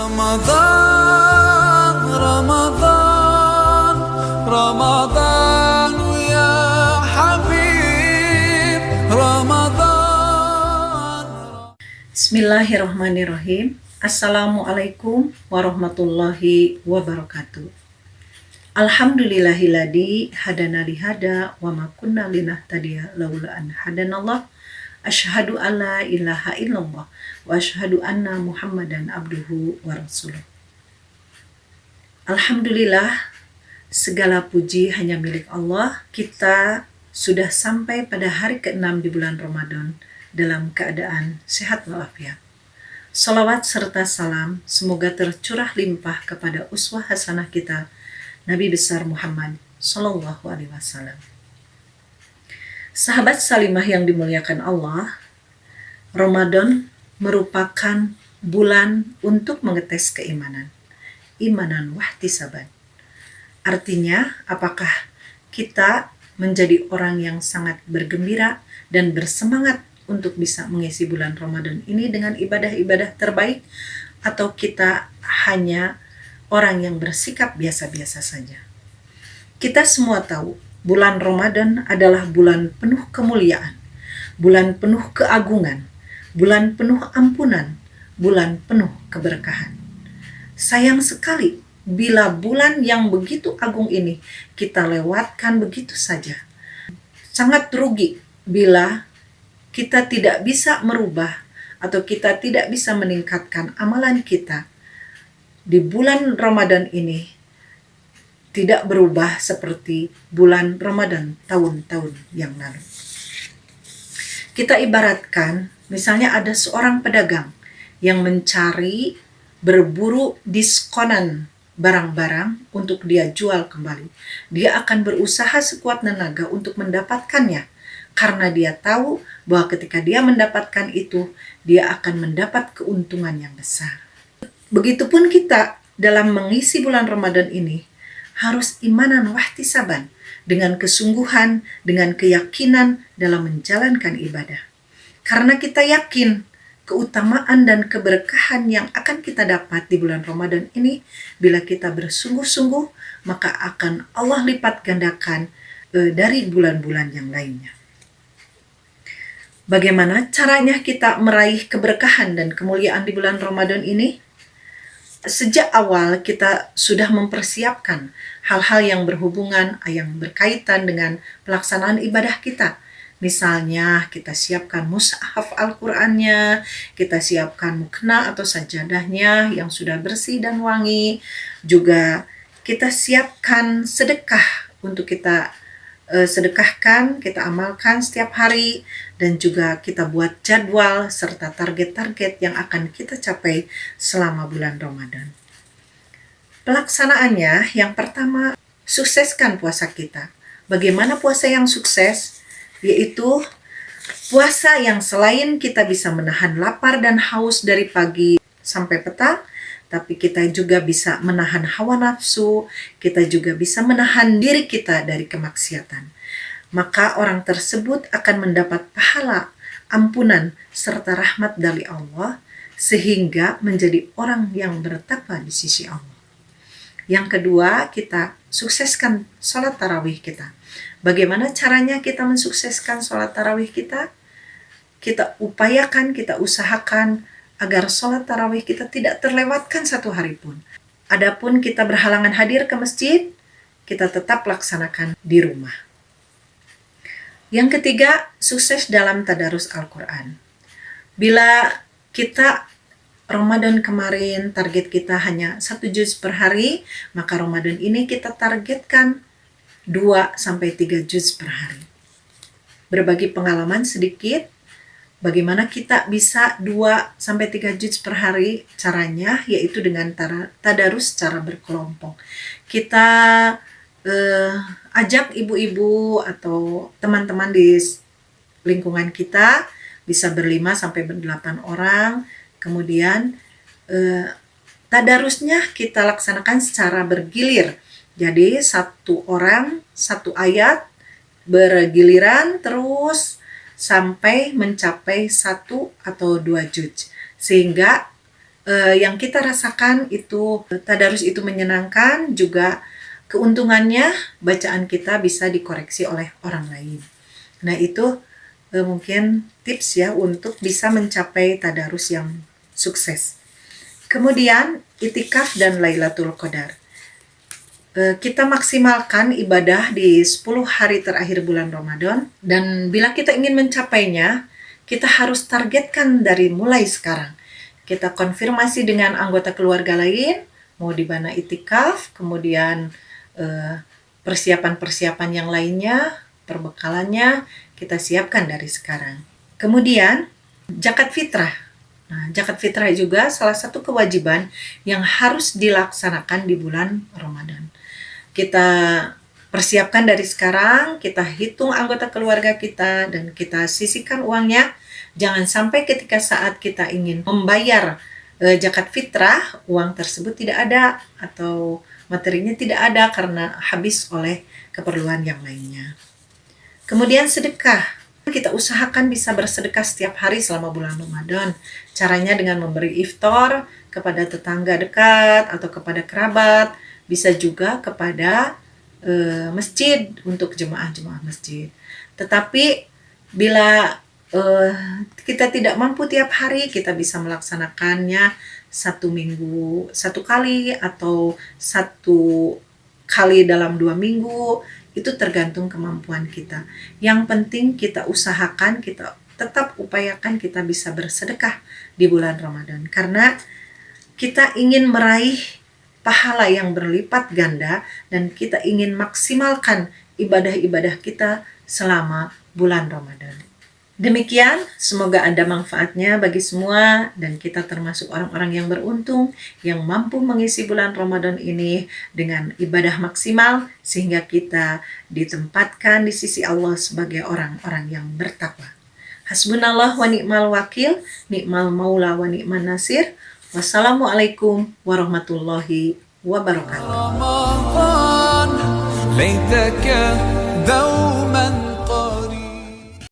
رمضان رمضان رمضان يا حبيب رمضان. Bismillahirrahmanirrahim. Assalamualaikum warahmatullahi wabarakatuh. Alhamdulillahilladzi hadana lihada wa ma kunna linahtadiya laula an hadanallah. Asyhadu an la ilaha illallah wa asyhadu anna Muhammadan abduhu wa rasuluh. Alhamdulillah, segala puji hanya milik Allah. Kita sudah sampai pada hari ke-6 di bulan Ramadan dalam keadaan sehat walafiat. Salawat serta salam semoga tercurah limpah kepada uswah hasanah kita, Nabi besar Muhammad Sallallahu Alaihi Wasallam. Sahabat salimah yang dimuliakan Allah, Ramadan merupakan bulan untuk mengetes keimanan, imanan wahtisaban. Artinya, apakah kita menjadi orang yang sangat bergembira dan bersemangat untuk bisa mengisi bulan Ramadan ini dengan ibadah-ibadah terbaik, atau kita hanya orang yang bersikap biasa-biasa saja. Kita semua tahu bulan Ramadan adalah bulan penuh kemuliaan, bulan penuh keagungan, bulan penuh ampunan, bulan penuh keberkahan. Sayang sekali bila bulan yang begitu agung ini kita lewatkan begitu saja. Sangat rugi bila kita tidak bisa merubah atau kita tidak bisa meningkatkan amalan kita di bulan Ramadan ini tidak berubah seperti bulan Ramadan tahun-tahun yang lalu. Kita ibaratkan, misalnya ada seorang pedagang yang mencari berburu diskonan barang-barang untuk dia jual kembali. Dia akan berusaha sekuat tenaga untuk mendapatkannya, karena dia tahu bahwa ketika dia mendapatkan itu, dia akan mendapat keuntungan yang besar. Begitupun kita dalam mengisi bulan Ramadan ini, harus imanan wahtisaban, dengan kesungguhan, dengan keyakinan dalam menjalankan ibadah. Karena kita yakin keutamaan dan keberkahan yang akan kita dapat di bulan Ramadan ini, bila kita bersungguh-sungguh, maka akan Allah lipat gandakan dari bulan-bulan yang lainnya. Bagaimana caranya kita meraih keberkahan dan kemuliaan di bulan Ramadan ini? Sejak awal kita sudah mempersiapkan hal-hal yang berhubungan, yang berkaitan dengan pelaksanaan ibadah kita. Misalnya kita siapkan mushaf Al-Qur'annya, kita siapkan mukena atau sajadahnya yang sudah bersih dan wangi. Juga kita siapkan sedekah untuk kita sedekahkan, kita amalkan setiap hari, dan juga kita buat jadwal serta target-target yang akan kita capai selama bulan Ramadan. Pelaksanaannya, yang pertama, sukseskan puasa kita. Bagaimana puasa yang sukses? Yaitu puasa yang selain kita bisa menahan lapar dan haus dari pagi sampai petang, tapi kita juga bisa menahan hawa nafsu, kita juga bisa menahan diri kita dari kemaksiatan. Maka orang tersebut akan mendapat pahala, ampunan, serta rahmat dari Allah, sehingga menjadi orang yang bertakwa di sisi Allah. Yang kedua, kita sukseskan sholat tarawih kita. Bagaimana caranya kita mensukseskan sholat tarawih kita? Kita upayakan, kita usahakan agar sholat tarawih kita tidak terlewatkan satu hari pun. Adapun kita berhalangan hadir ke masjid, kita tetap laksanakan di rumah. Yang ketiga, sukses dalam tadarus Al-Quran. Bila kita Ramadan kemarin target kita hanya 1 juz per hari, maka Ramadan ini kita targetkan 2-3 juz per hari. Berbagi pengalaman sedikit, bagaimana kita bisa 2-3 juz per hari? Caranya yaitu dengan tadarus secara berkelompok. Kita ajak ibu-ibu atau teman-teman di lingkungan kita, bisa 5-8 orang. Kemudian tadarusnya kita laksanakan secara bergilir. Jadi 1 orang 1 ayat bergiliran terus sampai mencapai 1 atau 2 juz. Sehingga yang kita rasakan itu tadarus itu menyenangkan, juga keuntungannya bacaan kita bisa dikoreksi oleh orang lain. Nah itu mungkin tips ya untuk bisa mencapai tadarus yang sukses. Kemudian itikaf dan Lailatul Qadar. Kita maksimalkan ibadah di 10 hari terakhir bulan Ramadan, dan bila kita ingin mencapainya, kita harus targetkan dari mulai sekarang. Kita konfirmasi dengan anggota keluarga lain, mau di mana itikaf, kemudian persiapan-persiapan yang lainnya, perbekalannya, kita siapkan dari sekarang. Kemudian, zakat fitrah. Nah, zakat fitrah juga salah satu kewajiban yang harus dilaksanakan di bulan Ramadan. Kita persiapkan dari sekarang, kita hitung anggota keluarga kita, dan kita sisihkan uangnya. Jangan sampai ketika saat kita ingin membayar zakat fitrah, uang tersebut tidak ada atau materinya tidak ada karena habis oleh keperluan yang lainnya. Kemudian sedekah. Kita usahakan bisa bersedekah setiap hari selama bulan Ramadan. Caranya dengan memberi iftar kepada tetangga dekat atau kepada kerabat, bisa juga kepada masjid untuk jemaah-jemaah masjid. Tetapi bila kita tidak mampu tiap hari, kita bisa melaksanakannya 1 minggu 1 kali atau 1 kali dalam 2 minggu. Itu tergantung kemampuan kita. Yang penting kita usahakan, kita tetap upayakan kita bisa bersedekah di bulan Ramadan, karena kita ingin meraih pahala yang berlipat ganda, dan kita ingin maksimalkan ibadah-ibadah kita selama bulan Ramadan. Demikian, semoga ada manfaatnya bagi semua, dan kita termasuk orang-orang yang beruntung yang mampu mengisi bulan Ramadan ini dengan ibadah maksimal, sehingga kita ditempatkan di sisi Allah sebagai orang-orang yang bertakwa. Hasbunallah wa ni'mal wakil, ni'mal maula wa ni'man nasir. Wassalamualaikum warahmatullahi wabarakatuh. رمضان ليتك ذوق